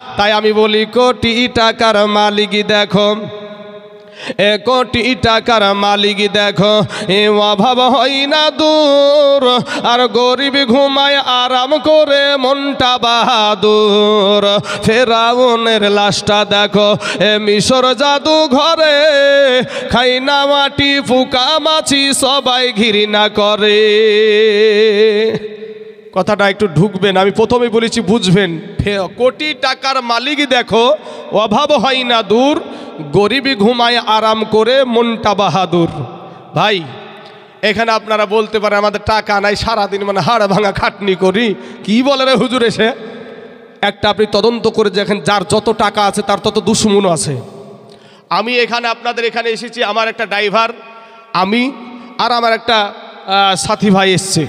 তাই আমি বলি কোটি টাকার মালিক দেখো, কোটি টাকার মালিক দেখো, এ অভাব হয় না দূর, আর গরিব ঘুমায় আরাম করে মনটা বাহাদুর। ফেরাউনের লাশটা দেখো এ মিশর জাদু ঘরে, খাই না মাটি ফুকা মাছি সবাই ঘৃণা করে। কথাটা একটু ঢুকবেন, আমি প্রথমে বলেছি বুঝবেন। কোটি টাকার মালিক দেখো, অভাব হয় না দূর, গরিবী ঘুমায় আরাম করে মনটা বাহাদুর। ভাই এখানে আপনারা বলতে পারেন আমাদের টাকা নাই, সারাদিন মানে হাড় ভাঙা খাটনি করি, কি বলে রে হুজুর এসে। একটা আপনি তদন্ত করে দেখেন, যার যত টাকা আছে তার তত দুশ্মন আছে। আমি এখানে আপনাদের এখানে এসেছি, আমার একটা ড্রাইভার, আমি আর আমার একটা সাথী ভাই এসছে।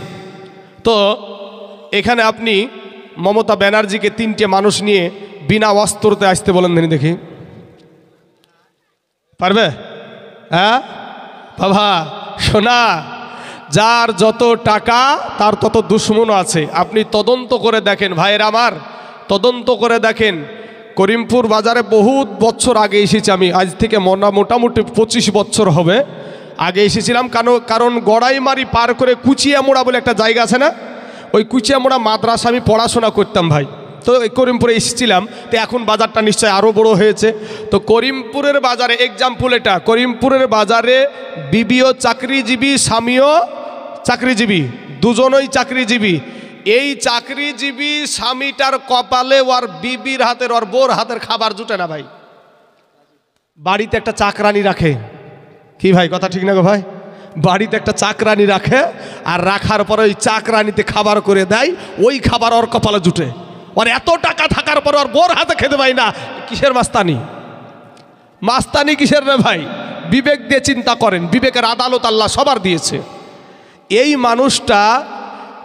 তো এখানে আপনি মমতা ব্যানার্জিকে 3টে মানুষ নিয়ে বিনা অস্ত্রতে আসতে বলেন দেখি, পারবে? হ্যাঁ বাবা শোনা, যার যত টাকা তার তত দুশ্মন আছে। আপনি তদন্ত করে দেখেন ভাইয়ের আমার, তদন্ত করে দেখেন। করিমপুর বাজারে বহুত বছর আগে এসেছি আমি, আজ থেকে মোটামুটি 25 বছর হবে আগে এসেছিলাম। কারণ গড়াইমারি পার করে কুচিয়ামোড়া বলে একটা জায়গা আছে না, ওই কুচিয়ামোড়া মাদ্রাসা আমি পড়াশোনা করতাম ভাই। তো করিমপুরে এসেছিলাম, তো এখন বাজারটা নিশ্চয় আরও বড় হয়েছে। তো করিমপুরের বাজারে এক্সাম্পল এটা, করিমপুরের বাজারে বিবিও চাকরিজীবী, স্বামীও চাকরিজীবী, দুজনই চাকরিজীবী। এই চাকরিজীবী স্বামীটার কপালে ওর বিবির হাতের, ওর বোর হাতের খাবার জুটে না ভাই। বাড়িতে একটা চাকরানি রাখে, কি ভাই কথা ঠিক না গো ভাই? বাড়িতে একটা চাকরানি রাখে, আর রাখার পরে ওই চাকরানিতে খাবার করে দেয়, ওই খাবার ওর কপালে জুটে। ওর এত টাকা থাকার পর ওর বোর হাতে খেতে পাই না, কিসের মাস্তানি? মাস্তানি কিসের রে ভাই? বিবেক দিয়ে চিন্তা করেন, বিবেকের আদালত আল্লাহ সবার দিয়েছে। এই মানুষটা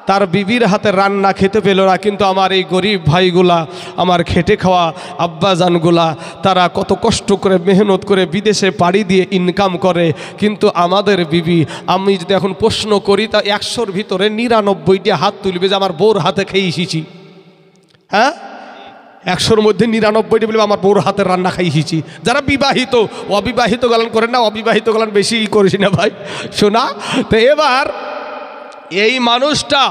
তার বিবির হাতে রান্না খেতে পেল না, কিন্তু আমার এই গরিব ভাইগুলা, আমার খেটে খাওয়া আব্বাজানগুলা, তারা কত কষ্ট করে মেহনত করে বিদেশে পাড়ি দিয়ে ইনকাম করে, কিন্তু আমাদের বিবি, আমি যদি এখন প্রশ্ন করি তা 100-র ভিতরে 99টি হাত তুলবে যে আমার বউর হাতে খেয়ে এসেছি। হ্যাঁ 100-র মধ্যে 99টি বলবে আমার বউর হাতের রান্না খাই এসেছি। যারা বিবাহিত, অবিবাহিত গালান করেন না, অবিবাহিত গালান বেশি করেছি না ভাই শোনা। তো এবার এই মানুষটা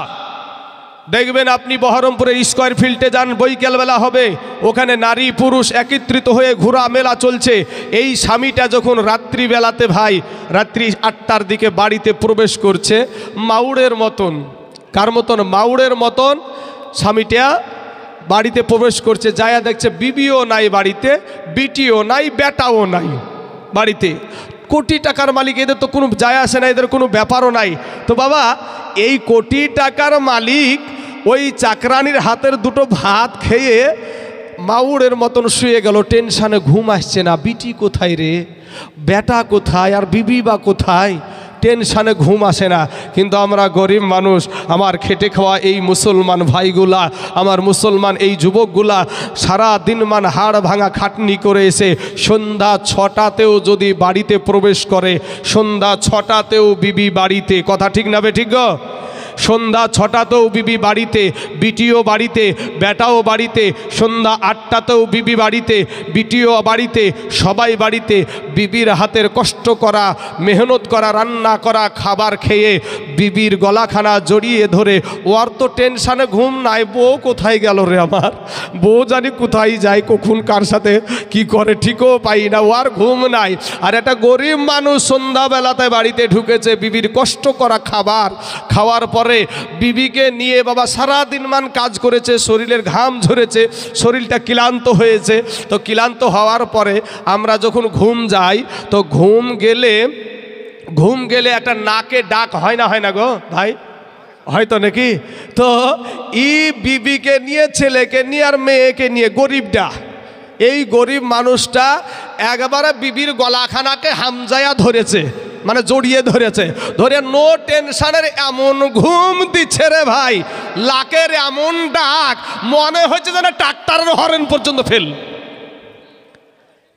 দেখবেন আপনি বহরমপুরের স্কয়ার ফিল্ডে যান, বৈকালবেলা হবে, ওখানে নারী পুরুষ একত্রিত হয়ে ঘোরা মেলা চলছে। এই স্বামীটা যখন রাত্রিবেলাতে ভাই রাত্রি 8টার দিকে বাড়িতে প্রবেশ করছে, মাউড়ের মতন, কার মতন? মাউড়ের মতন স্বামীটা বাড়িতে প্রবেশ করছে, যায়া দেখছে বিবিও নাই বাড়িতে, বিটিও নাই, বেটাও নাই বাড়িতে। কোটি টাকার মালিক, এদের তো কোনো যায় আসে না, এদের কোনো ব্যাপারও নাই। তো বাবা এই কোটি টাকার মালিক ওই চাকরানির হাতের দুটো ভাত খেয়ে মাউড়ের মতন শুয়ে গেল, টেনশানে ঘুম আসছে না। বিটি কোথায় রে, বেটা কোথায়, আর বিবি বা কোথায়? টেনশানে ঘুম আসে না। কিন্তু আমরা গরিব মানুষ, আমার খেটে খাওয়া এই মুসলমান ভাইগুলা, আমার মুসলমান এই যুবকগুলা সারা দিন মান হাড় ভাঙা খাটনি করে এসে সন্ধ্যা 6টাতেও যদি বাড়িতে প্রবেশ করে, সন্ধ্যা 6টাতেও বিবি বাড়িতে, কথা ঠিক না বে ঠিক গো? সন্ধ্যা 6টাতেও বিবি বাড়িতে, বিটিও বাড়িতে, বেটাও বাড়িতে, সন্ধ্যা 8টাতেও বিবি বাড়িতে, বিটিও বাড়িতে, সবাই বাড়িতে। বিবির হাতের কষ্ট করা, মেহনত করা, রান্না করা খাবার খেয়ে বিবির গলাখানা জড়িয়ে ধরে, ওর তো টেনশানে ঘুম নাই। বউ কোথায় গেল রে আমার, বউ জানি কোথায় যায়, কখন কার সাথে কি করে ঠিকও পাই না, ওর ঘুম নাই। আর একটা গরিব মানুষ সন্ধ্যাবেলাতে বাড়িতে ঢুকেছে, বিবির কষ্ট করা খাবার খাওয়ার পরে বিবিকে নিয়ে বাবা সারাদিন মান কাজ করেছে, শরীরের ঘাম ঝরেছে, শরীরটা ক্লান্ত হয়েছে। তো ক্লান্ত হওয়ার পরে আমরা যখন ঘুম যাই, তো ঘুম গেলে একটা নাকে ডাক হয় না, হয় না গো ভাই? হয়তো নাকি? তো বিবিকে নিয়ে, ছেলেকে নিয়ে আর মেয়েকে নিয়ে, গরিবটা, এই গরিব মানুষটা একবারে বিবির গলাখানাকে হামজায়া ধরেছে, মানে জড়িয়ে ধরেছে, ধরে নো টেনশনের এমন ঘুম দিচ্ছে রে ভাই, লাকের এমন ডাক, মনে হচ্ছে যেন ট্রাক্টরের হরেন পর্যন্ত ফেল।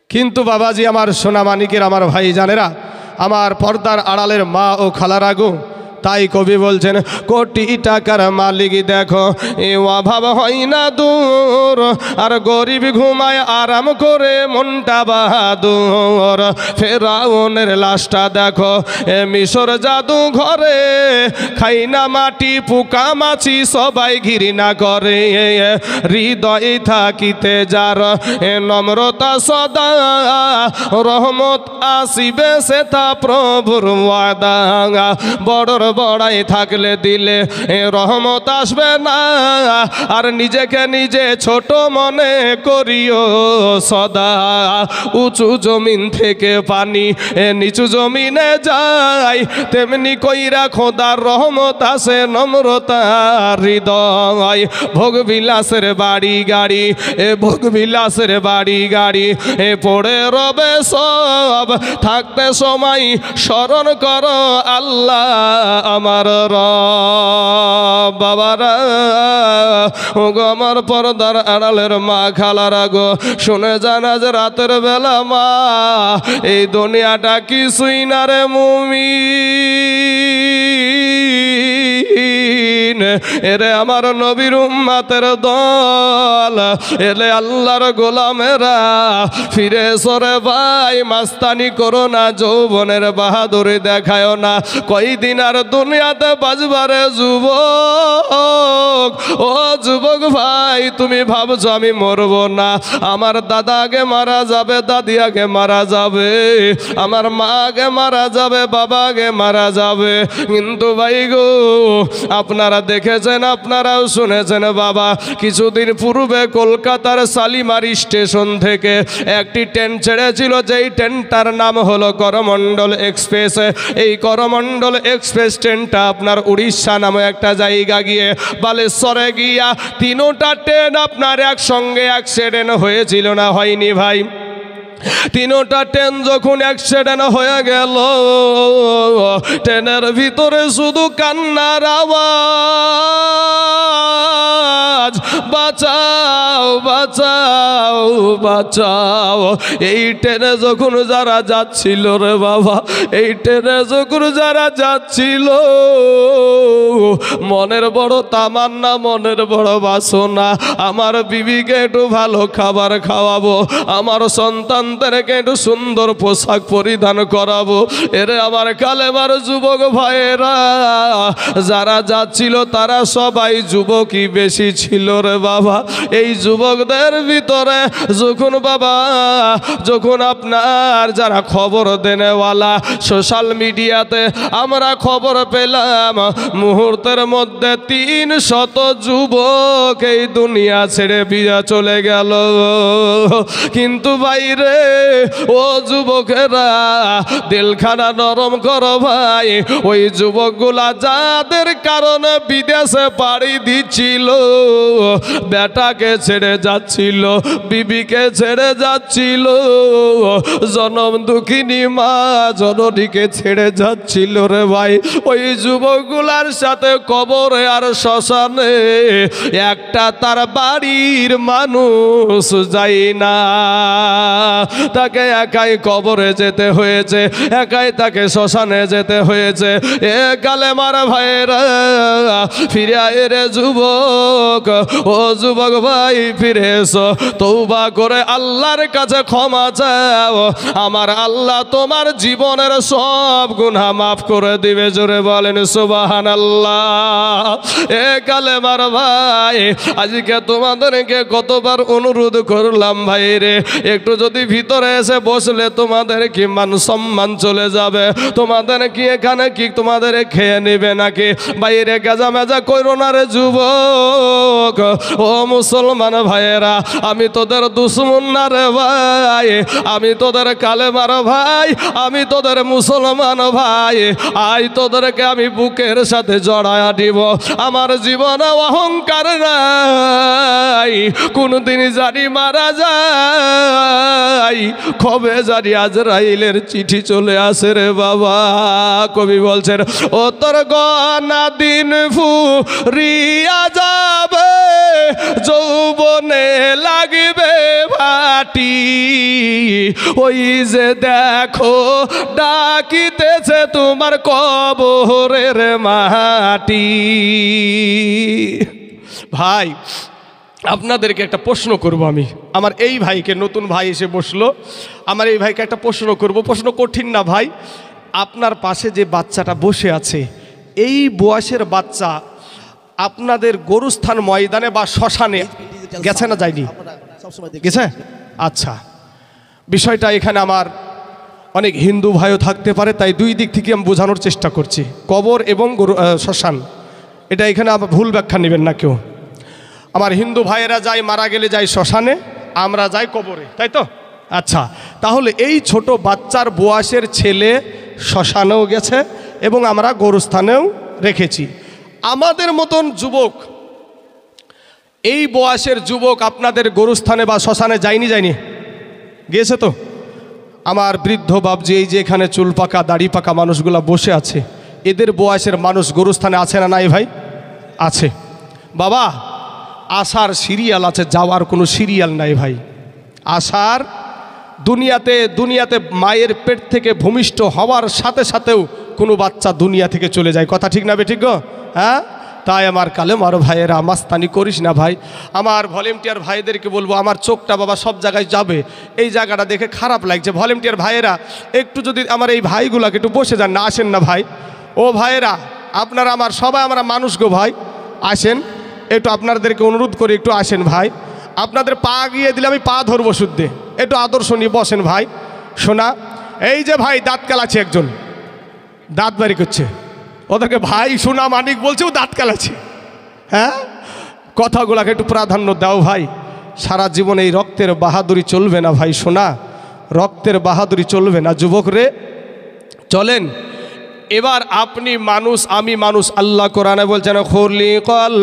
কিন্তু বাবাজি আমার সোনা মানিকের, আমার ভাই জানেরা, আমার পর্দার আড়ালের মা ও খালারা গো, তাই কবি বলছেন কোটি টাকার মালিক দেখো এ অভাব হয় না দূর, আর গরিব ঘুমায় আরাম করে মনটা বাহাদুর। ফেরাউনের লাশটা দেখো এ মিশর জাদু ঘরে, খাই না মাটি পোকা মাছি সবাই ঘৃণা করে। হৃদয় থাকিতে যার এ নম্রতা সদা, রহমত আসিবে সে তা প্রভুর ওয়াদা। বড়র বড়াই থাকলে দিলে এ রহমত আসবে না, আর নিজেকে নিজে ছোট মনে করিও সদা। উঁচু জমিন থেকে পানি এ নিচু জমিনে যায়, তেমনি কইরা খোদার রহমত আসে নম্রতা হৃদয়। ভোগ বিলাসের বাড়ি গাড়ি এ ভোগ বিলাসের বাড়ি গাড়ি এ পড়ে রবে সব, থাকতে সময় স্মরণ করো আল্লাহ আমার রব। বাবারা ও গো আমার পর্দার আড়ালের মা খালারা গো, শুনে জানা যে রাতের বেলা মা এই দুনিয়াটা কিছুই না রে মুমিন। এরে আমার নবীর উম্মতের দল, এলে আল্লাহর গোলামেরা, ফিরে সরে ভাই মাস্তানি করো না, যৌবনের বাহাদুরি দেখায় না। কয়দিন আর দুনিয়াতে বাজবারে যুবক, ও যুবক ভাই তুমি ভাবছো আমি মরবো না? আমার দাদা আগে মারা যাবে, দাদি আগে মারা যাবে, আমার মা আগে মারা যাবে, বাবা আগে মারা যাবে। কিন্তু ভাই গো আপনারা দেখেছেন, আপনারাও শুনেছেন বাবা, কিছুদিন পূর্বে কলকাতার শালিমার স্টেশন থেকে একটি ট্রেন ছেড়েছিল, যেই ট্রেনটার নাম হলো করমণ্ডল এক্সপ্রেস। এই করমণ্ডল এক্সপ্রেস ট্রেনটা আপনার উড়িষ্যা নামে একটা জায়গা গিয়ে বালেশ্বরে গিয়া তিনোটা ট্রেন আপনার একসঙ্গে অ্যাক্সিডেন্ট হয়েছিল না হয়নি ভাই? তিনোটা ট্রেন যখন অ্যাক্সিডেন্ট হয়ে গেল, ট্রেনের ভিতরে শুধু কান্নার আওয়াজ, বাঁচাও বাঁচাও বাঁচাও। এই ট্রেনে যখন যারা যাচ্ছিল রে বাবা, এই ট্রেনে যখন যারা যাচ্ছিল, মনের বড় তামান্না, মনের বড় বাসনা, আমার বিবিকে একটু ভালো খাবার খাওয়াবো, আমার সন্তানদেরকে একটু সুন্দর পোশাক পরিধান করাবো। এরে আমার কালেমার যুবক ভাইয়েরা, যারা যাচ্ছিল তারা সবাই যুবকই বেশি ছিল রে বাবা। এই যুবকদের ভিতরে যখন বাবা, যখন আপনার যারা খবর দেনেওয়ালা, সোশ্যাল মিডিয়াতে আমরা খবর পেলাম মুহূর্তের মধ্যে 300 যুবক এই দুনিয়া ছেড়ে বিয়া চলে গেল। কিন্তু বাইরে ও যুবকেরা দিলখানা নরম করো ভাই, ওই যুবকগুলা যাদের কারণে বিদেশে পাড়ি দিচ্ছিল, বেটাকে ছেড়ে যাচ্ছিল, বিবিকে ছেড়ে যাচ্ছিল, জনম দুঃখিনী মা জননীকে ছেড়ে যাচ্ছিল রে ভাই, ওই যুবকগুলার সাথে কবরে আর শ্মশানে একটা তার বাড়ির মানুষ যায় না। তাকে একাই কবরে যেতে হয়েছে, একাই তাকে শ্মশানে যেতে হয়েছে। এ কালেমার ভাইরা ফিরে আয় রে যুবক, ও যুবক ভাই ফিরে এসো, তওবা করে আল্লাহর কাছে ক্ষমা চাও, আমার আল্লাহ তোমার জীবনের সব গুনাহ মাফ করে দিবে। জোরে বলেন সুবহানাল্লাহ। এ কালেমার ভাই আজকে তোমাদেরকে কতবার অনুরোধ করলাম ভাই রে, একটু যদি ভিতরে এসে বসলে তোমাদের কি মান সম্মান চলে যাবে? তোমাদের কি এখানে কি তোমাদের খেয়ে নেবে নাকি? বাইরে গাজা মেজা কইরো না রে যুবক। ও মুসলমান ভাইয়েরা, আমি তোদের দুশ্মন না রে ভাই, আমি তোদের কালেমার ভাই, আমি তোদের মুসলমান ভাই। আই তোদেরকে আমি বুকের সাথে জড়ায়া দিব। আমার জীবনে অহংকার নাই, কোনদিন জানি মারা যায়, কবে জানি আজরাইলের চিঠি চলে আসে রে বাবা। কবি বলছেন ও তোর গনা দিন ফুরিয়া যাবে, যৌবনে লাগবে ভাই মাটি, ওই যে দেখো ডাকিতেছে তোমার কবরের মাটি। ভাই আপনাদেরকে একটা প্রশ্ন করব আমি, আমার এই ভাইকে, নতুন ভাই এসে বসলো, আমার এই ভাইকে একটা প্রশ্ন করব। প্রশ্ন কঠিন না ভাই। আপনার পাশে যে বাচ্চাটা বসে আছে, এই বয়সের বাচ্চা আপনাদের গরুস্থান ময়দানে বা শ্মশানে গেছে না যায়নি? গেছে। আচ্ছা, বিষয়টা এখানে আমার অনেক হিন্দু ভাইও থাকতে পারে, তাই দুই দিক থেকে আমি বোঝানোর চেষ্টা করছি। কবর এবং শ্মশান, এটা এখানে আবার ভুল ব্যাখ্যা নেবেন না কেউ। আমার হিন্দু ভাইয়েরা যায়, মারা গেলে যায় শ্মশানে, আমরা যাই কবরে, তাই তো? আচ্ছা, তাহলে এই ছোট বাচ্চার বয়সের ছেলে শ্মশানেও গেছে এবং আমরা গরুস্থানেও রেখেছি। আমাদের মতন যুবক, এই বয়সের যুবক আপনাদের গরুস্থানে বা শ্মশানে যায়নি? গিয়েছে তো? আমার বৃদ্ধ বাবজি, এই যে এখানে চুল পাকা দাড়ি পাকা মানুষগুলা বসে আছে, এদের বয়সের মানুষ গরুস্থানে আছে না নাই ভাই? আছে। বাবা, আসার সিরিয়াল আছে, যাওয়ার কোনো সিরিয়াল নাই ভাই। আসার দুনিয়াতে মায়ের পেট থেকে ভূমিষ্ঠ হওয়ার সাথে সাথেও কোনো বাচ্চা দুনিয়া থেকে চলে যায়। কথা ঠিক না বেঠিক গো? হ্যাঁ, তাই আমার কালেমার ভাইয়েরা মাস্তানি করিস না ভাই। আমার ভলেন্টিয়ার ভাইদেরকে বলবো, আমার চোখটা বাবা সব জায়গায় যাবে, এই জায়গাটা দেখে খারাপ লাগছে। ভলেন্টিয়ার ভাইয়েরা একটু যদি আমার এই ভাইগুলাকে একটু বসে যান না, আসেন না ভাই। ও ভাইয়েরা, আপনারা আমার সবাই আমরা মানুষ গো ভাই, আসেন একটু, আপনাদেরকে অনুরোধ করি একটু আসেন ভাই। আপনাদের পা গিয়ে দিলে আমি পা ধরবো শুদ্ধে, একটু আদর্শ নিয়ে বসেন ভাই। শোনা, এই যে ভাই দাঁত কালাচ্ছে, একজন দাঁত বাড়ি করছে, ওদেরকে ভাই সোনা মানিক বলছে, ও দাঁত কালাচ্ছে। হ্যাঁ, কথাগুলাকে একটু প্রাধান্য দাও ভাই। সারা জীবন এই রক্তের বাহাদুরি চলবে না ভাই সোনা, রক্তের বাহাদুরি চলবে না যুবক রে। চলেন এবার, আপনি মানুষ আমি মানুষ, আল্লাহ কোরআনে বলছেন খুলিকাল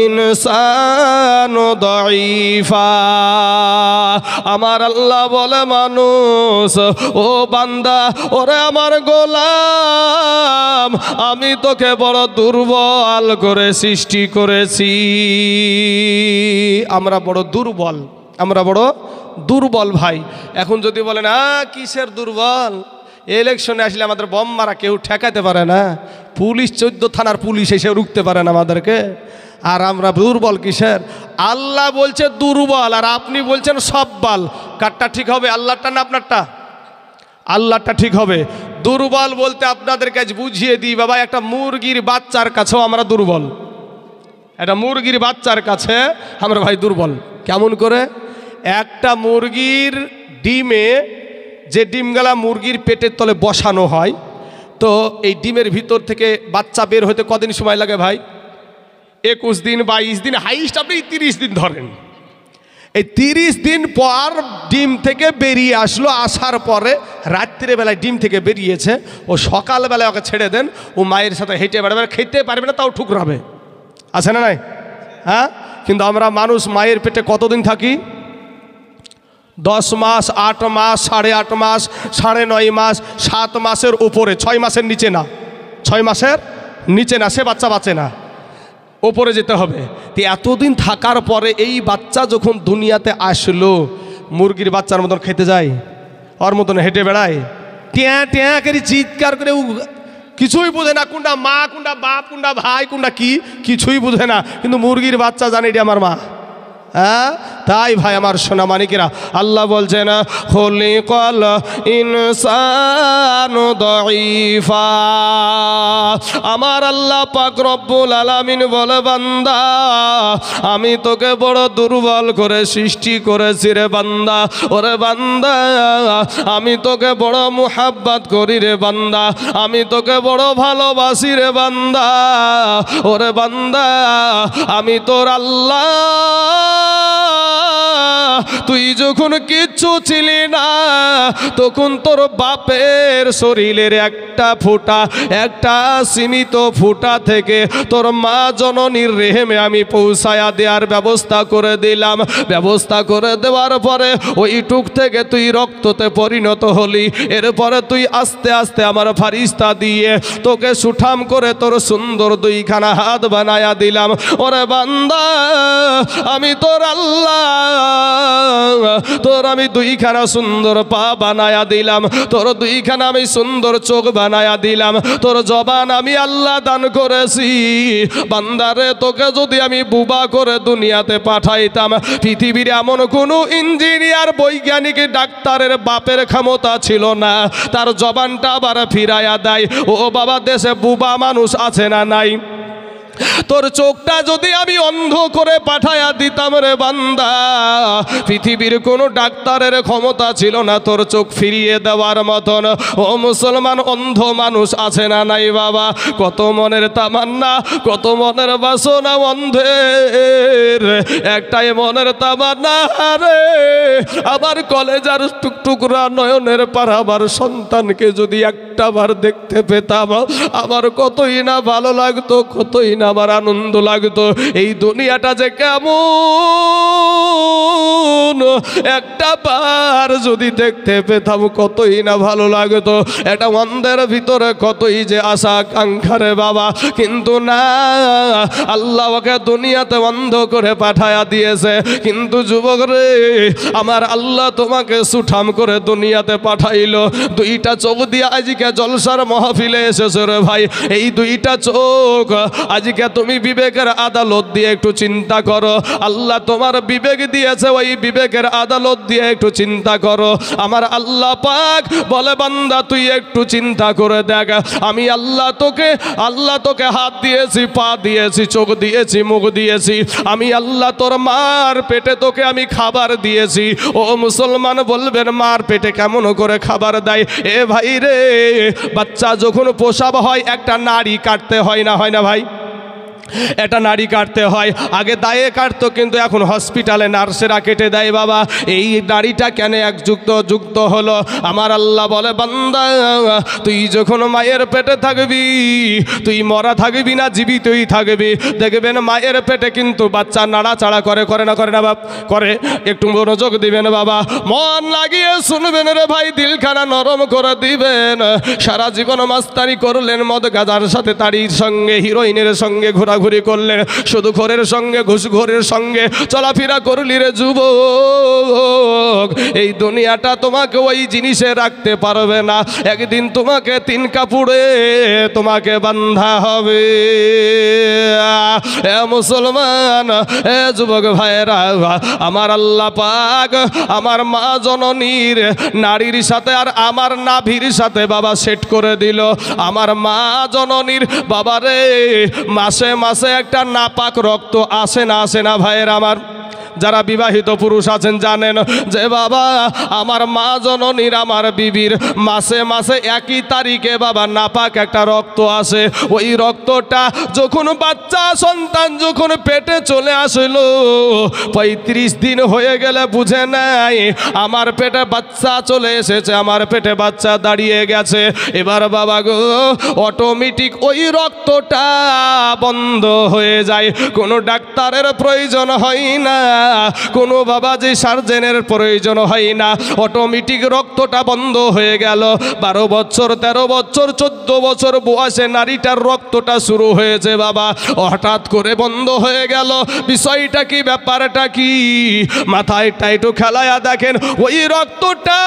ইনসানু দাঈফা। আমার আল্লাহ বলে মানুষ, ও বান্দা, ওরে আমার গোলাম, আমি তোকে বড় দুর্বল করে সৃষ্টি করেছি। আমরা বড় দুর্বল, আমরা বড় দুর্বল ভাই। এখন যদি বলেন কিসের দুর্বল, ইলেকশনে আসলে আমাদের বম মারা কেউ ঠেকাতে পারে না, পুলিশ 14 থানার পুলিশ এসে রুখতে পারে না আমাদেরকে, আর আমরা দুর্বল কিসের? আল্লাহ বলছে দুর্বল, আর আপনি বলছেন সব্বল। কারটা ঠিক হবে, আল্লাহটা না আপনারটা? আল্লাহটা ঠিক হবে। দুর্বল বলতে আপনাদের কাছে বুঝিয়ে দিই বাবা, একটা মুরগির বাচ্চার কাছেও আমরা দুর্বল। একটা মুরগির বাচ্চার কাছে আমরা ভাই দুর্বল। কেমন করে? একটা মুরগির ডিমে, যে ডিমগুলা মুরগির পেটের তলে বসানো হয়, তো এই ডিমের ভিতর থেকে বাচ্চা বের হতে কদিন সময় লাগে ভাই? 21 দিন, 22 দিন, হাইস্ট আপনি 30 দিন ধরেন। এই 30 দিন পর ডিম থেকে বেরিয়ে আসলো, আসার পরে রাত্রিবেলায় ডিম থেকে বেরিয়েছে, ও সকালবেলায় ওকে ছেড়ে দেন, ও মায়ের সাথে হেঁটে বেড়াবে, খেতে পারবে না, তাও ঠুকরাবে। আছে না নাই? হ্যাঁ, কিন্তু আমরা মানুষ মায়ের পেটে কতদিন থাকি? 10 মাস, 8 মাস, 8.5 মাস, 9.5 মাস, 7 মাসের উপরে, 6 মাসের নিচে না, 6 মাসের নিচে না, সে বাচ্চা বাঁচে না, ওপরে যেতে হবে। তো এতদিন থাকার পরে এই বাচ্চা যখন দুনিয়াতে আসলো, মুরগির বাচ্চার মতন খেতে যায়, ওর মতন হেঁটে বেড়ায়, ট্যাঁ ট্যাঁ করে চিৎকার করে, কিছুই বোঝে না কোনটা মা, কোনটা বাপ, কোনটা ভাই, কোনটা কি, কিছুই বোঝে না। কিন্তু মুরগির বাচ্চা জানে এটা আমার মা। হ্যাঁ, তাই ভাই আমার সোনা মানিকেরা, আল্লাহ বলছেন খুলিকাল ইনসানু দাঈফা। আমার আল্লাহ পাক রব্বুল আলামিন বলে, বান্দা, আমি তোকে বড় দুর্বল করে সৃষ্টি করেছি রে বান্দা। ওরে বান্দা, আমি তোকে বড় মুহাব্বত করি রে বান্দা, আমি তোকে বড় ভালোবাসি রে বান্দা। ওরে বান্দা, আমি তোর আল্লাহ। তুই যখন কিচ্ছু ছিলি না, তখন তোর বাপের শরীরের একটা ফোঁটা, একটা সীমিত ফোঁটা থেকে তোর মা জননীর রেহেমে আমি পৌঁছায়া দেওয়ার ব্যবস্থা করে দিলাম। ব্যবস্থা করে দেওয়ার পরে ওইটুক থেকে তুই রক্ততে পরিণত হলি। এরপরে তুই আস্তে আস্তে আমার ফারিস্তা দিয়ে তোকে সুঠাম করে তোর সুন্দর 2খানা হাত বানায়া দিলাম। ওরে বান্দা, আমি তোর আল্লাহ, তোর আমি দুইখানা সুন্দর পা বানায়া দিলাম, তোর দুইখানা আমি সুন্দর চোখ বানায়া দিলাম, তোর জবান আমি আল্লাহ দান করেছি। বান্দারে তোকে যদি আমি বুবা করে দুনিয়াতে পাঠাইতাম, পৃথিবীর এমন কোনো ইঞ্জিনিয়ার বৈজ্ঞানিক ডাক্তারের বাপের ক্ষমতা ছিল না তার জবানটা আবার ফিরাইয়া দেয়। ও বাবা, দেশে বুবা মানুষ আছে না নাই? তোর চোখটা যদি আমি অন্ধ করে পাঠাইয়া দিতাম রে বান্দা, পৃথিবীর কোনো ডাক্তারের ক্ষমতা ছিল না তোর চোখ ফিরিয়ে দেওয়ার মতন। ও মুসলমান, অন্ধ মানুষ আছে না নাই বাবা? কত মনের তামান্না, কত মনের বাসনা অন্ধের, একটাই মনের তামান্না রে আবার কলেজার টুকটুকরা নয়নের পার আমার সন্তানকে যদি একটাবার দেখতে পেতাম আমার কতই না ভালো লাগতো, কতই না আমার আনন্দ লাগতো। এই দুনিয়াটা যে কেমন একটা বার যদি দেখতে পেতাম কতই না ভালো লাগতো। একটা অন্ধের ভিতরে কতই যে আশা আকাঙ্ক্ষা রে বাবা, কিন্তু না, আল্লাহ ওকে দুনিয়াতে অন্ধ করে পাঠায়া দিয়েছে। কিন্তু যুবক রে, আমার আল্লাহ তোমাকে সুঠাম করে দুনিয়াতে পাঠাইলো। দুইটা চোখ দিয়ে আজকে জলসার মাহফিলে এসেছো রে ভাই। এই দুইটা চোখ আজকে তুমি বিবেকের আদালত দিয়ে একটু চিন্তা করো। আল্লাহ তোমার বিবেক দিয়েছে, ওই বিবেকের আদালত দিয়ে একটু চিন্তা করো। আমার আল্লাহ পাক বলে, বান্দা তুই একটু চিন্তা করে দেখ, আমি আল্লাহ তোকে হাত দিয়েছি, পা দিয়েছি, চোখ দিয়েছি, মুখ দিয়েছি। আমি আল্লাহ তোর মার পেটে তোকে আমি খাবার দিয়েছি। ও মুসলমান বলবেন, মার পেটে কেমন করে খাবার দেয়? এ ভাই রে, বাচ্চা যখন প্রসব হয় একটা নাড়ি কাটতে হয় না, হয় না ভাই? এটা নাড়ি কাটতে হয়, আগে দায়ে কাটতো, কিন্তু এখন হসপিটালে নার্সেরা কেটে দেয় বাবা। এই নাড়িটা কেন যুক্ত হলো? আমার আল্লাহ বলে, বান্দা তুই যখন মায়ের পেটে থাকবি, তুই মরা থাকবি না জীবিতই থাকবি। দেখবেন মায়ের পেটে কিন্তু বাচ্চা নাড়াচাড়া করে না বাপ? করে। একটু মনোযোগ দিবেন বাবা, মন লাগিয়ে শুনবেন রে ভাই, দিলখানা নরম করে দিবেন। সারা জীবন মাস্তানি করলেন, মদ গাজার সাথে, তাড়ির সঙ্গে, হিরোইনের সঙ্গে ঘোরাঘুরি করলেন, শুধু ঘরের সঙ্গে ঘুষখোরের সঙ্গে চলাফেরা করলি রে যুবক। এই দুনিয়াটা তোমাকে ওই জিনিসে রাখতে পারবে না, একদিন তোমাকে তিন কাপড়ে তোমাকে বান্ধা হবে। এ মুসলমান, এ যুবক ভাইরা, আমার আল্লাহ পাক আমার মা জননীর নারীর সাথে আর আমার নাভির সাথে বাবা সেট করে দিল। আমার মা জননীর বাবারে মাসে মাসে একটা নাপাক রক্ত আসে না ভাইয়ের আমার? যারা বিবাহিত পুরুষ আছেন জানেন যে বাবা আমার মা জননীর, আমার বিবির মাসে মাসে একই তারিখে বাবা নাপাক একটা রক্ত আসে। ওই রক্তটা যখন বাচ্চা সন্তান যখন পেটে চলে আসলো, 35 দিন হয়ে গেলে বুঝে নাই আমার পেটে বাচ্চা চলে এসেছে, আমার পেটে বাচ্চা দাঁড়িয়ে গেছে। এবার বাবা গো, অটোমেটিক ওই রক্তটা বন্ধ হয়ে যায়, কোনো ডাক্তারের প্রয়োজন হয় না, কোনো বাবাজি সার্জেনের প্রয়োজন হয় না, অটোমেটিক রক্তটা বন্ধ হয়ে গেল। 12 বছর 13 বছর 14 বছর বয়সে নারীটার রক্তটা শুরু হয়েছে বাবা, হঠাৎ করে বন্ধ হয়ে গেল। বিষয়টা কি, ব্যাপারটা কি? মাথায় একটু খেলায়া দেখেন, ওই রক্তটা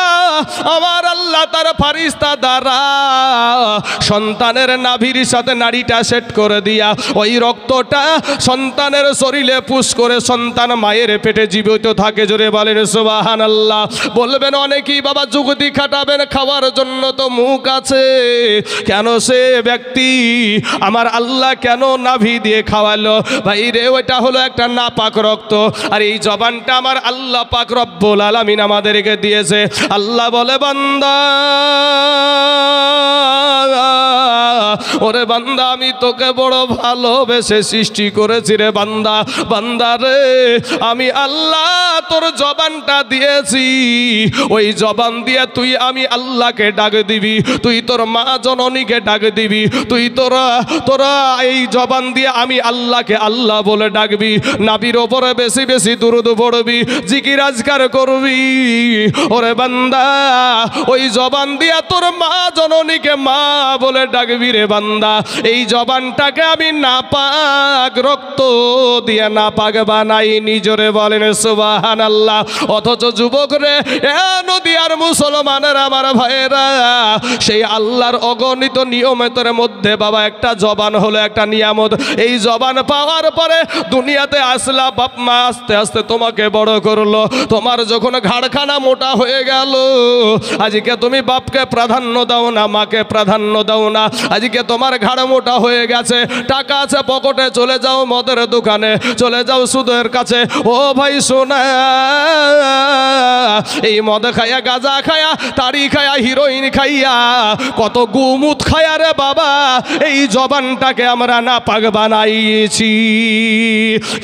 আমার আল্লাহ তার ফারিস্তা দ্বারা সন্তানের নাভির সাথে নারীটা সেট করে দিয়া ওই রক্তটা সন্তানের শরীরে পুশ করে সন্তান মায়ের পেটে জীবিত থাকে। জোরে বলেন সুবহানাল্লাহ। বলবেন অনেকেই বাবা যুক্তি খাটাবেন, খাওয়ার জন্য তো মুখ আছে, কেন সে ব্যক্তি আমার আল্লাহ কেন নাভি দিয়ে খাওয়ালো? ভাই রে, ওইটা হলো একটা নাপাক রক্ত, আর এই জবানটা আমার আল্লাহ পাক রব্বুল আলামিন আমাদেরকে দিয়েছে। আল্লাহ বলে, বান্দা ওরে বান্দা, আমি তোকে বড় ভালোবেসে সৃষ্টি করেছি রে বান্দা। বান্দা রে, আমি আল্লাহ তোর জবানটা দিয়েছি, ওই জবান দিয়ে তুই আমি আল্লাহকে ডাক দিবি, তুই তোর মা জননীকে ডাক দিবি, তুই তোরা এই জবান দিয়ে আমি আল্লাহকে আল্লাহ বলে ডাকবি, নাবির ওপরে বেশি বেশি দুরূদ পড়বি, জিকির আজকার করবি। ওরে বান্দা, ওই জবান দিয়া তোর মা জননীকে মা বলে ডাকবি রে রে বান্দা, এই জবানটাকে আমি নাপাক রক্ত দিয়ে নাপাক বানাই নিজরে বলেন সুবহানাল্লাহ। অথচ যুবক রে, এ নদিয়ার মুসলমানের আমার ভাইয়েরা, সেই আল্লাহর অগণিত নিয়মের মধ্যে বাবা একটা জবান হলো একটা নিয়ামত। এই জবান পাওয়ার পরে দুনিয়াতে আসলা, বাপ মা আস্তে আস্তে তোমাকে বড় করলো। তোমার যখন ঘাড়খানা মোটা হয়ে গেল, আজকে তুমি বাপকে প্রাধান্য দাও না, মাকে প্রাধান্য দাও না। আজকে তোমার ঘাড় মোটা হয়ে গেছে, টাকা আছে পকেটে, চলে যাও মদের দোকানে, চলে যাও সুদের কাছে। ও ভাই শোনা, এই মদ খায়া, গাঁজা খায়া, তাড়ি খায়া, হিরোইন খাইয়া, কত গুমুত খায়া রে বাবা, এই জবানটাকে আমরা নাপাক বানাইছি।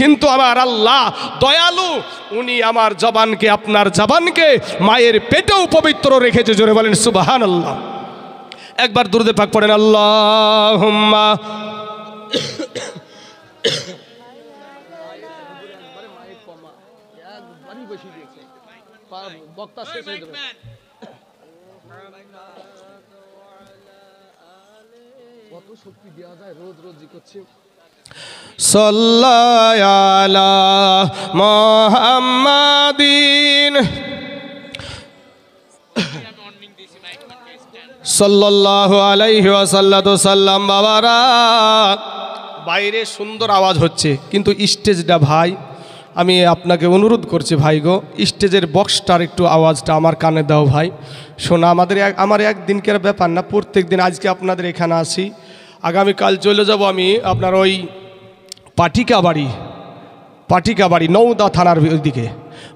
কিন্তু আমার আল্লাহ দয়ালু, উনি আমার জবানকে, আপনার জবানকে মায়ের পেটেও পবিত্র রেখেছে। জোরে বলেন সুবহানাল্লাহ। একবার দুরূদে পাক পড়েন, আল্লাহুম্মা বক্তা শেষ হয়ে যাবে। কত শক্তি দেওয়া যায়, রোজ রোজ করছে। সাল্লাল্লাহু আলা মুহাম্মাদিন সাল্লাল্লাহু আলাইহি ওয়াসাল্লাম। বাবারা, বাইরে সুন্দর আওয়াজ হচ্ছে, কিন্তু স্টেজটা ভাই, আমি আপনাকে অনুরোধ করছি ভাই গো, স্টেজের বক্সটার একটু আওয়াজটা আমার কানে দাও ভাই। শোনা, আমার একদিনকার ব্যাপার না, প্রত্যেক দিন। আজকে আপনাদের এখানে আসি, আগামীকাল চলে যাব আমি আপনার ওই পাটিকাবাড়ি নওদা থানার ওইদিকে।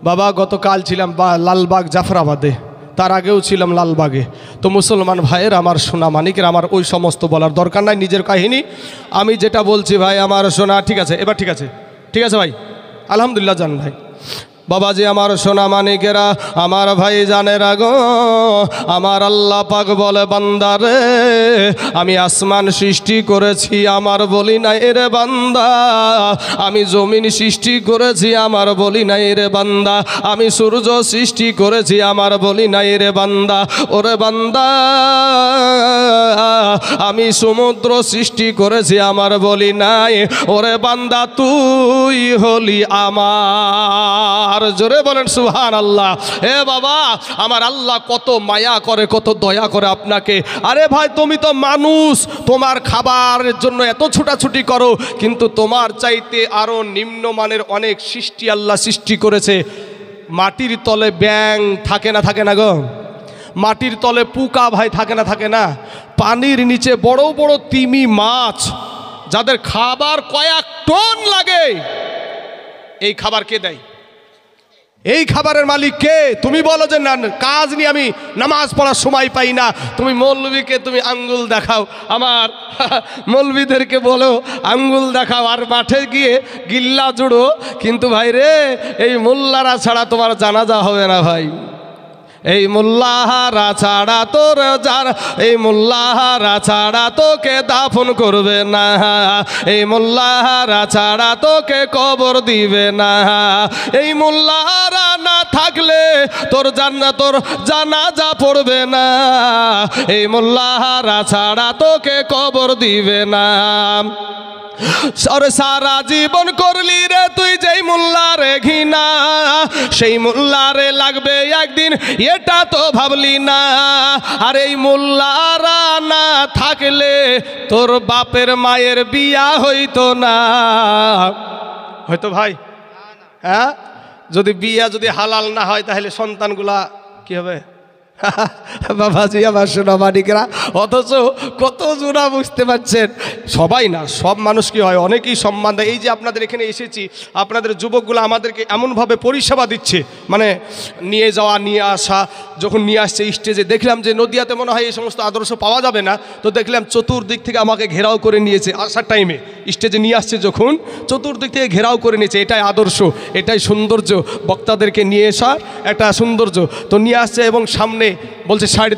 বাবা, গতকাল ছিলাম লালবাগ জাফরাবাদে, তার আগেও ছিলাম লালবাগে। তো মুসলমান ভাইয়ের, আমার সোনা মানিকের, আমার ওই সমস্ত বলার দরকার নাই, নিজের কাহিনী আমি যেটা বলছি ভাই আমার সোনা। ঠিক আছে, এবার ঠিক আছে, ঠিক আছে ভাই, আলহামদুলিল্লাহ। জান ভাই, বাবাজি আমার সোনা মানিকেরা, আমার ভাই জানেরা গো, আমার আল্লাহ পাক বলে, বান্দারে আমি আসমান সৃষ্টি করেছি, আমার বলি নাই রে বান্দা। আমি জমিন সৃষ্টি করেছি, আমার বলি নাই রে বান্দা। আমি সূর্য সৃষ্টি করেছি, আমার বলি নাই রে বান্দা। ওরে বান্দা, আমি সমুদ্র সৃষ্টি করেছি, আমার বলি নাই। ওরে বান্দা, তুই হলি আমার। জোরে বলেন সুবহানাল্লাহ। হে বাবা, আমার আল্লাহ কত মায়া করে, কত দয়া করে আপনাকে। আরে ভাই, তুমি তো মানুষ, তোমার খাবারের জন্য এত ছুটাছুটি করো, কিন্তু তোমার চাইতে আরো নিম্নমানের অনেক সৃষ্টি আল্লাহ সৃষ্টি করেছে। মাটির তলে ব্যাঙ থাকে না, থাকে না গো? মাটির তলে পোকা ভাই থাকে না, থাকে না? পানির নিচে বড় বড় তিমি মাছ, যাদের খাবার কয়েক টন লাগে, এই খাবার কে দেয়? এই খাবারের মালিক কে? তুমি বলো যে না, কাজ নিয়ে আমি নামাজ পড়ার সময় পাই না। তুমি মৌলবীকে তুমি আঙ্গুল দেখাও, আমার মৌলবীদেরকে বলো আঙ্গুল দেখাও, আর মাঠে গিয়ে গিল্লা জুড়ো, কিন্তু ভাই রে, এই মোল্লারা ছাড়া তোমার জানাজা হবে না ভাই। এই মোল্লাহারা ছাড়া তোর যার, এই মোল্লাহারা ছাড়া তোকে দাফন করবে না, এই মোল্লাহারা ছাড়া তোকে কবর দিবে না। এই মোল্লাহারা না থাকলে তোর জানাজা পড়বে না, এই মোল্লাহারা ছাড়া তোকে কবর দিবে না। সারা জীবন করলি রে তুই যেই মোল্লারে ঘৃণা, সেই মোল্লারে লাগবে একদিন, এটা তো ভাবলি না। আর এই মোল্লারা না থাকলে তোর বাপের মায়ের বিয়া হইতো না, হয়তো ভাই? হ্যাঁ, যদি বিয়া যদি হালাল না হয়, তাহলে সন্তানগুলা কি হবে? বাবাজি আমার সোনা মানিকরা, অথচ কত জোড়া বুঝতে পারছেন। সবাই না, সব মানুষ কি হয়, অনেকেই সম্মান দেয়। এই যে আপনাদের এখানে এসেছি, আপনাদের যুবকগুলো আমাদেরকে এমনভাবে পরিষেবা দিচ্ছে, মানে নিয়ে যাওয়া, নিয়ে আসা। যখন নিয়ে আসছে স্টেজে, দেখলাম যে নদিয়াতে মনে হয় এই সমস্ত আদর্শ পাওয়া যাবে না, তো দেখলাম চতুর্দিক থেকে আমাকে ঘেরাও করে নিয়েছে। আসার টাইমে স্টেজে নিয়ে আসছে, যখন চতুর্দিক থেকে ঘেরাও করে নিয়েছে। এটাই আদর্শ, এটাই সৌন্দর্য, বক্তাদেরকে নিয়ে আসা একটা সৌন্দর্য। তো নিয়ে আসছে এবং সামনে বলছে সাইড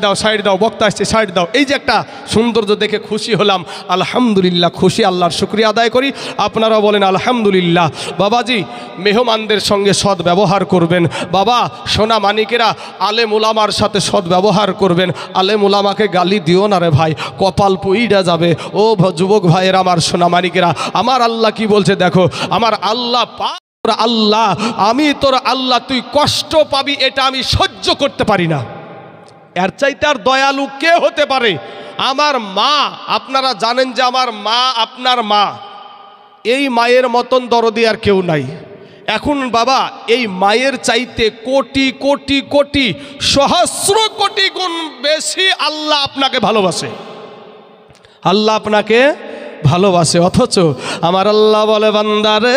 দাও বক্তা আসছে সাইড দাও। এই যে একটা সৌন্দর্য দেখে খুশি হলাম, আলহামদুলিল্লাহ, খুশি, আল্লাহর শুকরিয়া আদায় করি। আপনারাও বলেন আলহামদুলিল্লাহ। বাবাজি, মেহমানদের সঙ্গে সৎ ব্যবহার করবেন। বাবা সোনা মানিকেরা, আলেম উলামার সাথে সৎ ব্যবহার করবেন। আলেম উলামাকে গালি দিও না রে ভাই, কপাল পুইড়া যাবে। ও যুবক ভাইয়েরা, আমার সোনা মানিকেরা, আমার আল্লাহ কি বলছে দেখো, আমার আল্লাহ আল্লাহ, আমি তোর আল্লাহ, তুই কষ্ট পাবি এটা আমি সহ্য করতে পারি না। এর চাইতে আর দয়ালু কে হতে পারে? আমার মা, আপনারা জানেন যে আমার মা আপনার মা, এই মায়ের মতন দরদি আর কেউ নাই। এখন বাবা, এই মায়ের চাইতে কোটি কোটি কোটি সহস্র কোটি গুণ বেশি আল্লাহ আপনাকে ভালোবাসে। আল্লাহ আপনাকে ভালোবাসে, অথচ আমার আল্লাহ বলে, বান্দারে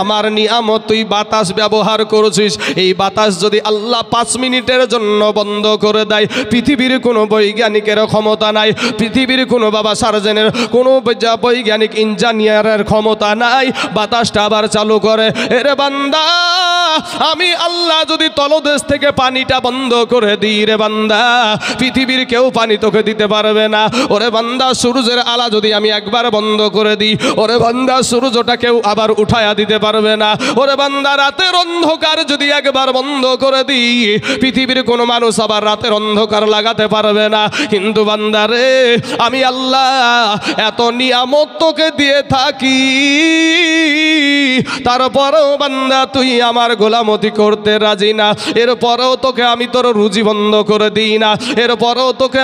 আমার নিয়ামত তুই বাতাস ব্যবহার করছিস, এই বাতাস যদি আল্লাহ 5 মিনিটের জন্য বন্ধ করে দেয়, পৃথিবীর কোনো বৈজ্ঞানিকের ক্ষমতা নাই, পৃথিবীর কোনো বাবা সার্জেনের, কোনো বৈজ্ঞানিক ইঞ্জিনিয়ারের ক্ষমতা নাই বাতাসটা আবার চালু করে। এরে বান্দা, আমি আল্লাহ যদি তলদেশ থেকে পানিটা বন্ধ করে দিই রে বান্দা, পৃথিবীর কেউ পানি তোকে দিতে পারবে না। ওরে বান্দা, সূর্যের আলো যদি আমি একবার বন্ধ করে দিই, ওরে বান্দা সূর্যটা কেউ আবার উঠায়া দিতে পারবে না। ওরে বান্দা, রাতের অন্ধকার যদি একবার বন্ধ করে দিই, পৃথিবীর কোনো মানুষ আবার রাতের অন্ধকার লাগাতে পারবে না। কিন্তু বান্দারে, আমি আল্লাহ এত নিয়ামত তোকে দিয়ে থাকি, তারপরেও বান্দা তুই আমার গোলামতি করতে রাজি না। এরপরেও তোকে আমি তোর রুজি বন্ধ করে দিই না। এরপরেও তোকে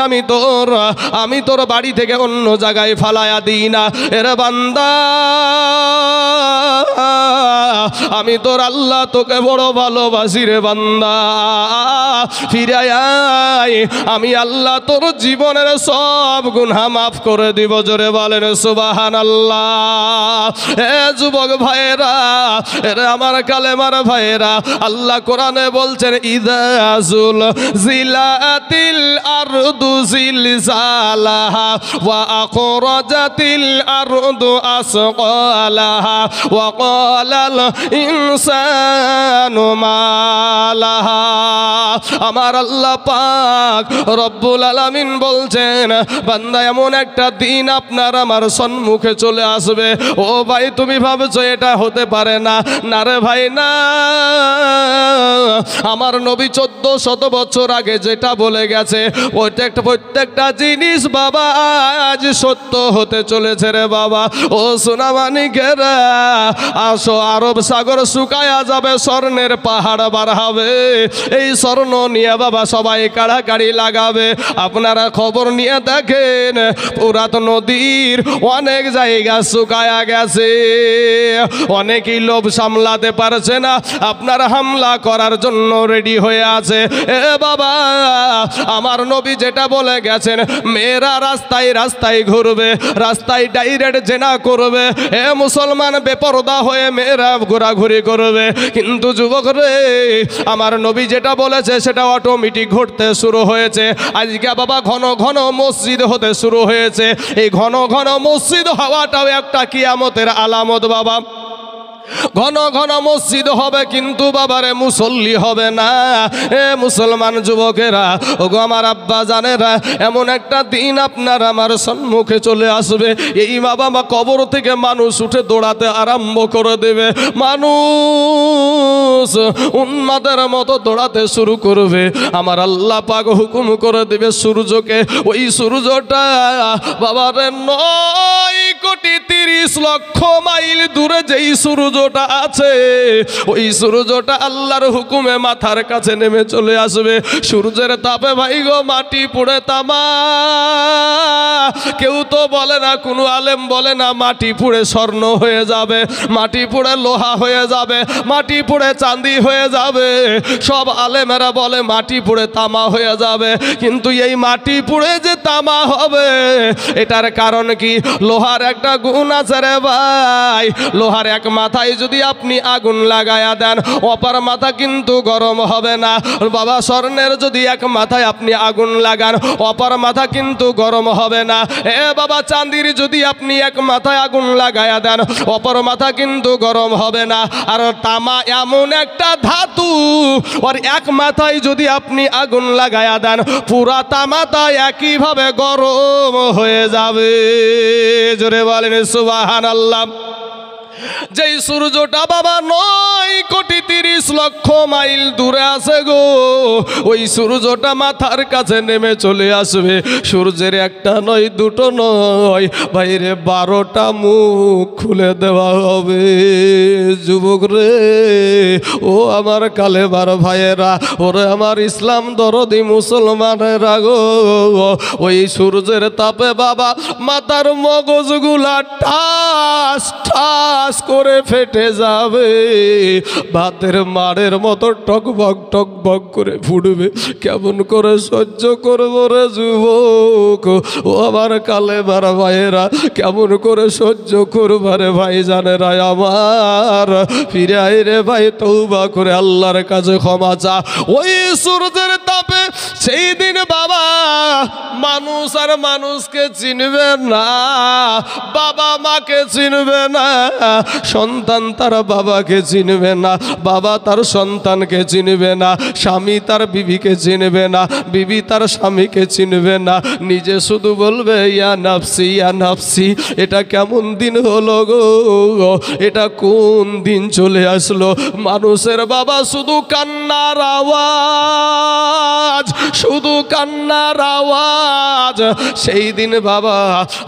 আমি তোর বাড়ি থেকে অন্য জায়গায় ফালায়া দিই না। এর বান্দা, আমি তোর আল্লাহ তোকে বড় ভালোবাসি রে বান্দা, ফিরে আয়, আমি আল্লাহ তোর জীবনের সব গুনাহ মাফ করে দিব। জোরে বলেন সুবহানাল্লাহ। এ যুবক ভাইয়েরা, এরা আমার কালেমার ভাইয়েরা, আল্লাহ কোরআনে বলছেন, ইযা যুলজিলাতিল আরদু জিলজালাহা ওয়া আখরাজাতিল আরদু আসকালাহা ওয়া ক্বালাল ইনসানু মা লাহা। আমার আল্লাহ পাক রব্বুল আলামিন বলছেন, বান্দা এমন একটা দিন আপনার আমার সম্মুখে চলে আসবে। ও ভাই, তুমি ভাবছো এটা হতে পারে না? না রে ভাই, না। আমার নবী 1400 বছর আগে যেটা বলে গেছে, প্রত্যেকটা জিনিস বাবা আজ সত্য হতে চলেছে রে বাবা। ও সোনা মানিকেরা, আসো, আরব সাগর শুকায়া যাবে, স্বর্ণের পাহাড় বার হবে। এই স্বর্ণ নিয়ে বাবা সবাই কাড়াকাড়ি লাগাবে। আপনারা খবর নিয়ে দেখেন, পুরাতন নদীর অনেক জায়গা শুকায়া গেছে। অনেকেই লোভ সামলাতে পারছে না, আপনার হামলা করার জন্য রেডি হয়ে আছে। এ বাবা, আমার নবী যেটা বলে গেছেন, মেয়েরা রাস্তায় রাস্তায় ঘুরবে, রাস্তায় ডাইরেক্ট জেনা করবে। এ মুসলমান, বেপরদা হয়ে মেয়েরা ঘোরাঘুরি করবে। কিন্তু যুবক রে, আমার নবী যেটা বলেছে সেটা অটোমেটিক ঘটতে শুরু হয়েছে। আজকে বাবা ঘন ঘন মসজিদ হতে শুরু হয়েছে। এই ঘন ঘন মসজিদ হওয়াটাও একটা কিয়ামতের আলামত বাবা। ঘন ঘন মসজিদ হবে, কিন্তু বাবারে মুসল্লি হবে না। এ মুসলমান যুবকেরা, ওগো আমার আব্বা জানেরা, এমন একটা দিন আপনার আমার সম্মুখে চলে আসবে, এই বাবা মা কবর থেকে মানুষ উঠে দৌড়াতে আরম্ভ করে দেবে। মানুষ উন্মাদের মতো দৌড়াতে শুরু করবে। আমার আল্লাহ পাক হুকুম করে দেবে সূর্যকে, ওই সূর্যটা বাবারে 9,30,00,000 মাইল দূরে যেই সূর্যটা আছে, ওই সূর্যটা আল্লাহর হুকুমে মাথার কাছে নেমে চলে আসবে। সূর্যের তাপে ভাই গো মাটি পুড়ে তামা। কেউ তো বলে না, কোনো আলেম বলে না মাটি পুড়ে স্বর্ণ হয়ে যাবে, মাটি পুড়ে লোহা হয়ে যাবে, মাটি পুড়ে চাঁদি হয়ে যাবে। সব আলেমেরা বলে মাটি পুড়ে তামা হয়ে যাবে। কিন্তু এই মাটি পুড়ে যে তামা হবে, এটার কারণ কি? লোহার একটা গুণ আছে রে ভাই, লোহার এক মাথায় যদি আপনি আগুন লাগায়া দেন অপর মাথা কিন্তু গরম হবে না। বাবা স্বর্ণের যদি এক মাথায় আপনি আগুন লাগান অপর মাথা কিন্তু গরম হবে না। এ বাবা চাঁদির যদি আপনি এক মাথায় আগুন লাগায়া দেন অপর মাথা কিন্তু গরম হবে না। আর তামা এমন একটা ধাতু, আর এক মাথায় যদি আপনি আগুন লাগায়া দেন পুরা তামাটা একইভাবে গরম হয়ে যাবে। জোরে বলেন সুবহানাল্লাহ। যেই সূর্যটা বাবা 9,30,00,000 মাইল দূরে আছে গো, ওই সূর্যটা মাথার কাছে নেমে চলে আসবে। সূর্যের একটা নয় দুটো নয় বাইরে 12টা মুখ খুলে দেওয়া হবে। যুবক রে, ও আমার কালেবার ভাইয়েরা, ওরে আমার ইসলাম দরদি মুসলমানেরা গো, ওই সূর্যের তাপে বাবা মাথার মগজগুলা ঠাস ঠাস করে ফেটে যাবে, ভাতের মাড়ের মতো টকবক টকবক করে ফুটবে। কেমন করে সহ্য করবো রে যুবক, ও আমার কালেবার ভাইয়েরা, কেমন করে সহ্য করবারে ভাই জানেরা আমার। ফিরে আয় রে ভাই, তওবা করে আল্লাহর কাছে ক্ষমা চা। ওই সূর্যের তাপে সেই দিন বাবা মানুষ আর মানুষকে চিনবে না, বাবা মাকে চিনবে না, সন্তান তার বাবাকে চিনবে না, বাবা তার সন্তানকে চিনবে না, স্বামী তার বিবিকে চিনবে না, বিবি তার স্বামীকে চিনবে না। নিজে শুধু বলবে ইয়া নাফসি ইয়া নাফসি। এটা কেমন দিন হলো গো, এটা কোন দিন চলে আসলো? মানুষের বাবা শুধু কান্নার আওয়াজ, শুধু কান্নার আওয়াজ। সেই দিন বাবা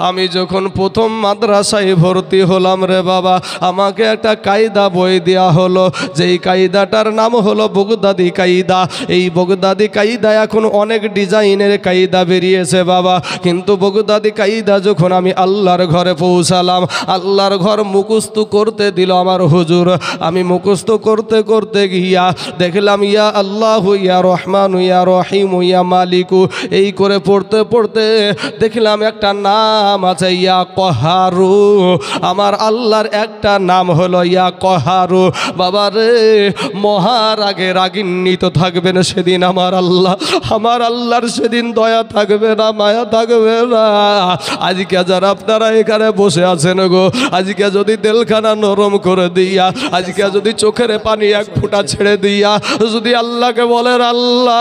আমি যখন প্রথম মাদ্রাসায় ভর্তি হলাম রে বাবা, আমাকে একটা কায়দা বই দেওয়া হলো, যেই কায়দাটার নাম হলো বগদাদি কায়দা। এই বগদাদি কায়দা এখন অনেক ডিজাইনের কায়দা বেরিয়েছে বাবা, কিন্তু বগদাদি কায়দা যখন আমি আল্লাহর ঘরে পৌঁছালাম, আল্লাহর ঘর মুখস্থ করতে দিল আমার হুজুর। আমি মুখস্থ করতে করতে গিয়া দেখলাম ইয়া আল্লাহ ইয়া রহমান ইয়া রহিম ইয়া মালিকু, এই করে পড়তে পড়তে দেখলাম একটা নাম আছে ইয়া কহারু। আমার আল্লাহর একটা নাম হলো ইয়া কহারু। বাবা রে, মহারাগে রাগিন্বিত থাকবেন সেদিন আমার আল্লাহ, আমার আল্লাহর সেদিন দয়া থাকবে না, মায়া থাকবে না। আজকে যারা আপনারা এখানে বসে আছেন গো, আজকে যদি দিলখানা নরম করে দিয়া, আজকে যদি চোখের পানি এক ফোঁটা ছেড়ে দিয়া যদি আল্লাহকে বলেন আল্লাহ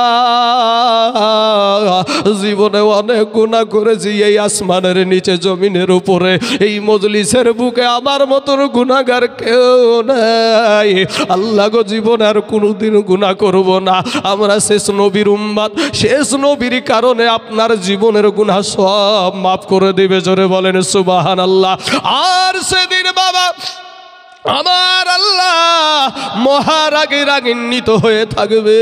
জীবনে অনেক গুনাহ করেছি, এই আসমানের নিচে জমিনের উপরে এই মজলিসের বুকে আমার মতন গুনাহগার কেউ নাই, আল্লাহ গো জীবনে আর কোনোদিন গুনাহ করব না। আমরা শেষ নবীর উম্মত, শেষ নবীর কারণে আপনার জীবনের গুনাহ সব মাফ করে দিবে। জোরে বলেন সুবহানাল্লাহ। আর সেদিন বাবা আমার আল্লাহ মহারাগে রাগান্বিত হয়ে থাকবে,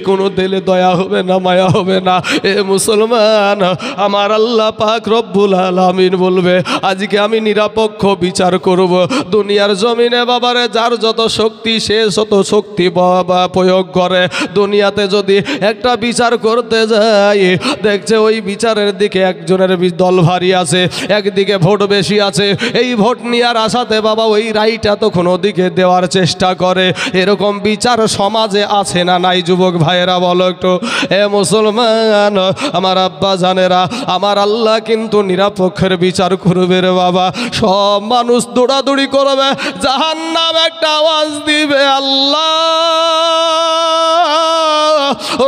কোনো দিলে দয়া হবে না, মায়া হবে না। এ মুসলমান, আমার আল্লাহ পাক রব্বুল আলামিন বলবে আজকে আমি নিরপেক্ষ বিচার করব। দুনিয়ার জমিনে বাবারে যার যত শক্তি সে যত শক্তি বাবা প্রয়োগ করে। দুনিয়াতে যদি একটা বিচার করতে যায়, দেখছে ওই বিচারের দিকে একজনের দল ভারী আছে, একদিকে ভোট বেশি আছে, এই ভোট নেওয়ার আশাতে বাবা ওই রাইট তখন ওদিকে দেওয়ার চেষ্টা করে। এরকম বিচার সমাজে আছে না নাই যুবক ভাইয়েরা বলো একটু? এ মুসলমান, আমার আব্বা জানেরা, আমার আল্লাহ কিন্তু নিরপেক্ষের বিচার করবে রে বাবা। সব মানুষ দৌড়াদৌড়ি করবে, জাহান্নাম একটা আওয়াজ দিবে আল্লাহ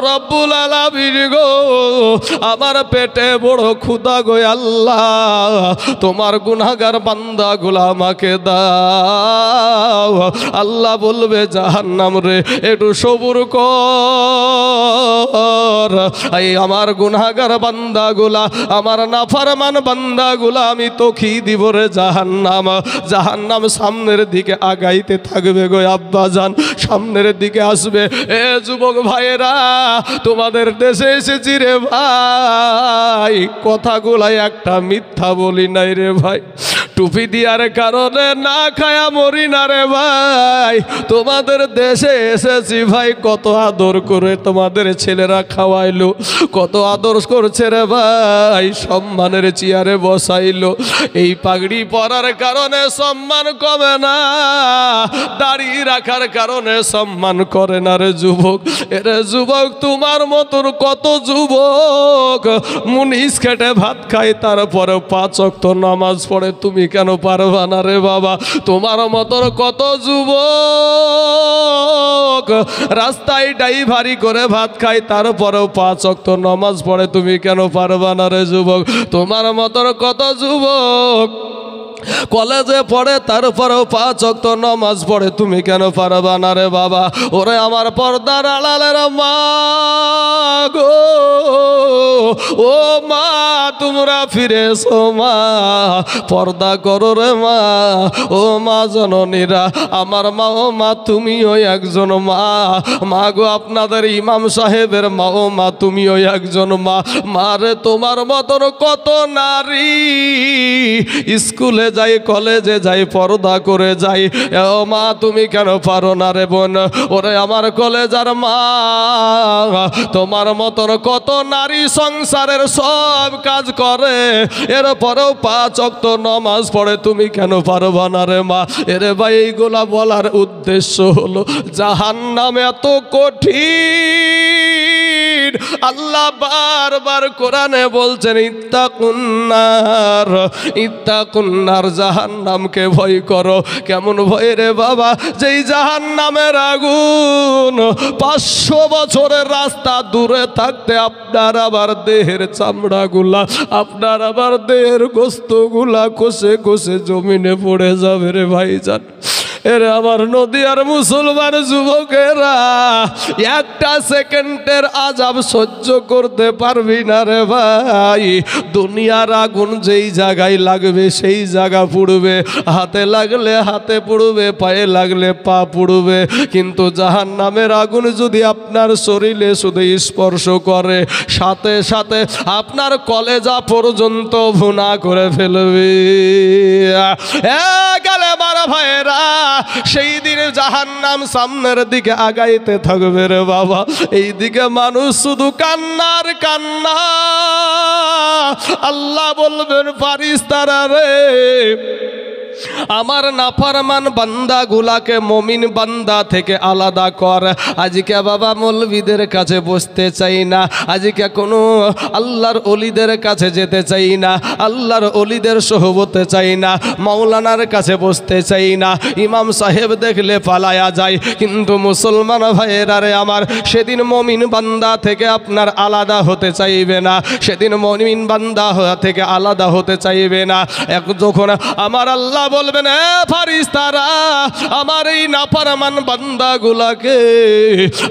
রব্বুল আলামিন গো, আমার পেটে বড় ক্ষুধা গো আল্লাহ, তোমার গুনাহগার বান্দাগুলো আমাকে দাও। আল্লাহ বলবে জাহান্নাম রে একটু সবুর কর, এই আমার গুনাহগার বান্দাগুলা, আমার নাফরমান বান্দাগুলা আমি তোকে দিব রে জাহান্নাম। জাহান্নাম সামনের দিকে আগাইতে থাকবে গো আব্বা জান, সামনের দিকে আসবে। এ যুবক ভাইয়েরা, তোমাদের দেশে এসেছি রে ভাই, কথাগুলাই একটা মিথ্যা বলি নাই রে ভাই। টুপি দিয়ার কারণে না খায়া মরি না রে ভাই। তোমাদের দেশে এসেছি ভাই, কত আদর করে তোমাদের ছেলেরা খাওয়াইলো, কত আদর করছে রে ভাই, সম্মানের চেয়ারে বসাইলো। এই পাগড়ি পরার কারণে সম্মান কমে না, দাড়ি রাখার কারণে সম্মান করে না রে যুবক। এরে যুবক, তোমার মতন কত যুবক মুনিশ খেটে ভাত খায়, তারপরে 5 ওয়াক্ত নামাজ পড়ে, তুমি কেন পারবা না রে বাবা? তোমার মতন কত যুবক রাস্তায় ড্রাইভারি করে ভাত খায়, তারপরেও 5 ওয়াক্ত নামাজ পড়ে, তুমি কেন পারবা না রে যুবক? তোমার মতন কত যুবক কলেজে পড়ে, তারপরেও 5 ওয়াক্ত নামাজ পড়ে, তুমি কেন পারবা না রে বাবা? ওরে আমার পর্দার আড়ালের মা গো, ও মা তোমরা ফিরে এসো মা, পর্দা করো রে মা। ও মা জননীরা, আমার মা, ও মা তুমিও একজন মা। মা গো, আপনাদের ইমাম সাহেবের মা, ও মা তুমিও একজন মা। মারে, তোমার মতন কত নারী স্কুলে যাই, কলেজে যাই, পর্দা করে যাই, ও মা তুমি কেন পারো না রে বোন? ওরে আমার কলেজার মা, তোমার মতন কত নারী সংসারের সব কাজ করে, এরপরেও 5 ওয়াক্ত নামাজ পড়ে, তুমি কেন পারবা না রে মা? এরে ভাই, এইগুলা বলার উদ্দেশ্য হলো জাহান্নাম এত কঠিন। আল্লাহ বারবার কোরআনে বলছেন, ইত্তাকুন্নার, ইত্তাকুন্নার, জাহান্নামকে ভয় করো। কেমন ভয় রে বাবা? যেই জাহান্নামের আগুন 500 বছরের রাস্তা দূরে থাকতে আপনার আবার দেহের চামড়াগুলা, আপনার আবার দেহের গোস্তগুলা কষে কষে জমিনে পড়ে যাবে রে ভাইজান। এরে আমার নদিয়ার মুসলমান যুবকেরা, একটা সেকেন্ডের আযাব সহ্য করতে পারবি না রে ভাই। দুনিয়ার আগুন যেই জায়গায় লাগবে সেই জায়গা পুড়বে, হাতে লাগলে হাতে পুড়বে, পায়ে লাগলে পা পুড়বে, কিন্তু জাহান্নামের আগুন যদি আপনার শরীরে শুধু স্পর্শ করে, সাথে সাথে আপনার কলেজা পর্যন্ত ভুনা করে ফেলবে। গেলে মারা ভাইরা, সেই দিনে জাহান্নাম সামনের দিকে আগাইতে থাকবে রে বাবা। এই দিকে মানুষ শুধু কান্নার কান্না। আল্লাহ বলবেন, ফারিস্তারা রে, আমার নাফরমান বান্দাগুলাকে মুমিন বান্দা থেকে আলাদা কর। আজকে বাবা মৌলবীদের কাছে বসতে চাই না, আজকে কোনো আল্লাহর ওলিদের কাছে যেতে চাই না, আল্লাহর ওলিদের সোহবতে চাই না, মাওলানার কাছে বসতে চাই না, ইমাম সাহেব দেখলে পালায়া যায়। কিন্তু মুসলমান ভাইয়েরা রে আমার, সেদিন মুমিন বান্দা থেকে আপনার আলাদা হতে চাইবে না, সেদিন মুমিন বান্দা থেকে আলাদা হতে চাইবে না। যখন আমার আল্লাহ বলবেন, এ ফারিস্তারা, আমার এই নাফরমান বান্দাগুলাকে,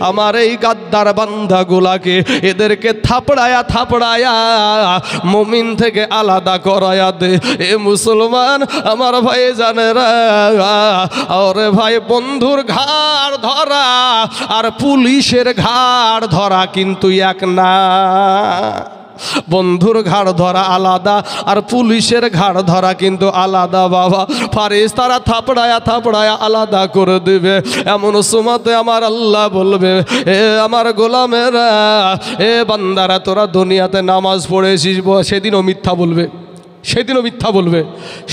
আমার এই গাদ্দার বান্দাগুলাকে, এদেরকে থাপড়ায়া থাপড়ায়া মুমিন থেকে আলাদা করায়া দে। এ মুসলমান আমার ভাই জানেরা, ওরে ভাই, বন্ধুর ঘাড় ধরা আর পুলিশের ঘাড় ধরা কিন্তু এক না। বন্ধুর ঘাড় ধরা আলাদা আর পুলিশের ঘাড় ধরা কিন্তু আলাদা বাবা। ফারিস্তারা থাপড়ায়া থাপড়ায়া আলাদা করে দিবে। এমন সময়তে আমার আল্লাহ বলবে, এ আমার গোলামেরা, এ বান্দারা, তোরা দুনিয়াতে নামাজ পড়েছিস, সেদিনও মিথ্যা বলবে, সেদিনও মিথ্যা বলবে,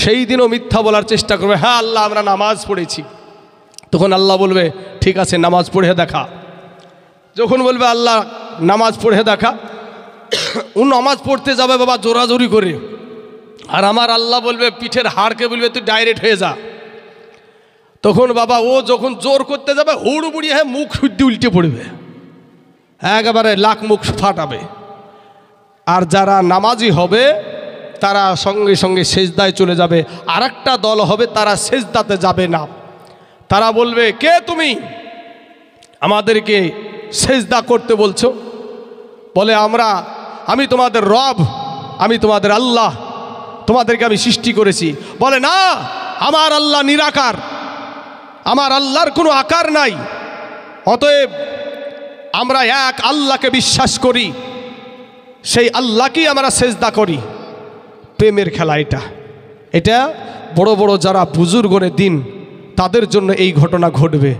সেই দিনও মিথ্যা বলার চেষ্টা করবে। হ্যাঁ আল্লাহ, আমরা নামাজ পড়েছি। তখন আল্লাহ বলবে, ঠিক আছে নামাজ পড়ে দেখা। যখন বলবে আল্লাহ নামাজ পড়ে দেখা, ও নামাজ পড়তে যাবে বাবা জোরাজোরি করে, আর আমার আল্লাহ বলবে, পিঠের হাড়কে বলবে তুই ডাইরেক্ট হয়ে যা। তখন বাবা ও যখন জোর করতে যাবে, হুড়বুড়ি হয়ে মুখ শুদ্ধ উল্টে পড়বে, একেবারে লাখ মুখ ফাটাবে। আর যারা নামাজি হবে তারা সঙ্গে সঙ্গে সেজদায় চলে যাবে। আর একটা দল হবে, তারা সেজদাতে যাবে না। তারা বলবে, কে তুমি আমাদেরকে সেজদা করতে বলছো? বলে, আমি তোমাদের রব, আমি তোমাদের আল্লাহ, তোমাদেরকে আমি সৃষ্টি করেছি। বলে, না, আমার আল্লাহ নিরাকার, আমার আল্লাহর কোনো আকার নাই, অতএব আমরা এক আল্লাহকে বিশ্বাস করি, সেই আল্লাহকেই আমরা সেজদা করি। প্রেমের খেলা এটা, এটা বড় বড় যারা বুজুর্গরে দিন তাদের জন্য এই ঘটনা ঘটবে।